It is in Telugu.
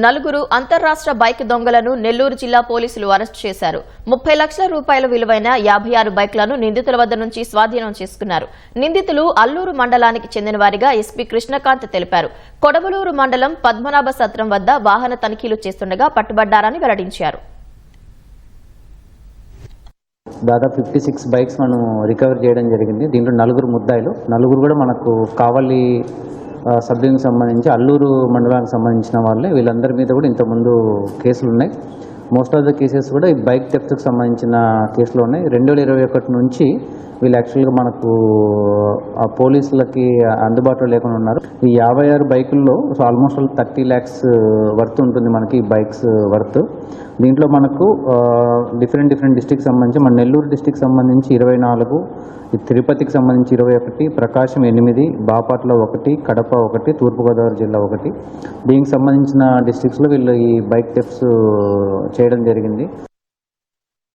నలుగురు అంతర్రాష్ట్ర బైక్ దొంగలను నెల్లూరు జిల్లా పోలీసులు అరెస్టు చేశారు. 30 లక్షల రూపాయల విలువైన 56 బైక్లను నిందితుల వద్ద నుంచి స్వాధీనం చేసుకున్నారు. నిందితులు అల్లూరు మండలానికి చెందిన వారిగా ఎస్పీ కృష్ణకాంత్ తెలిపారు. కొడవలూరు మండలం పద్మనాభ సత్రం వద్ద వాహన తనిఖీలు చేస్తుండగా పట్టుబడ్డారని వెల్లడించారు. దాదాపు 56 బైక్స్ మనం రికవర్ చేయడం జరిగింది. దీంట్లో నలుగురు ముద్దాయిలు, నలుగురు కూడా మనకు కావలి సబ్ డివిజన్కి సంబంధించి అల్లూరు మండలానికి సంబంధించిన వాళ్ళే. వీళ్ళందరి మీద కూడా ఇంతకుముందు కేసులు ఉన్నాయి. మోస్ట్ ఆఫ్ ద కేసెస్ కూడా ఈ బైక్ థెఫ్ట్కి సంబంధించిన కేసులు ఉన్నాయి. 2021 నుంచి వీళ్ళు యాక్చువల్గా మనకు పోలీసులకి అందుబాటులో లేకుండా ఉన్నారు. ఈ 56 బైకుల్లో ఆల్మోస్ట్ 30 lakhs వర్త్ ఉంటుంది మనకి ఈ బైక్స్ వర్త్. దీంట్లో మనకు డిఫరెంట్ డిస్ట్రిక్ట్ సంబంధించి మన నెల్లూరు డిస్ట్రిక్ట్ సంబంధించి 24, తిరుపతికి సంబంధించి 21, ప్రకాశం 8, బాపట్ల 1, కడప 1, తూర్పుగోదావరి జిల్లా 1. దీనికి సంబంధించిన డిస్ట్రిక్ట్స్లో వీళ్ళు ఈ బైక్ థెఫ్ట్స్ చేయడం జరిగింది.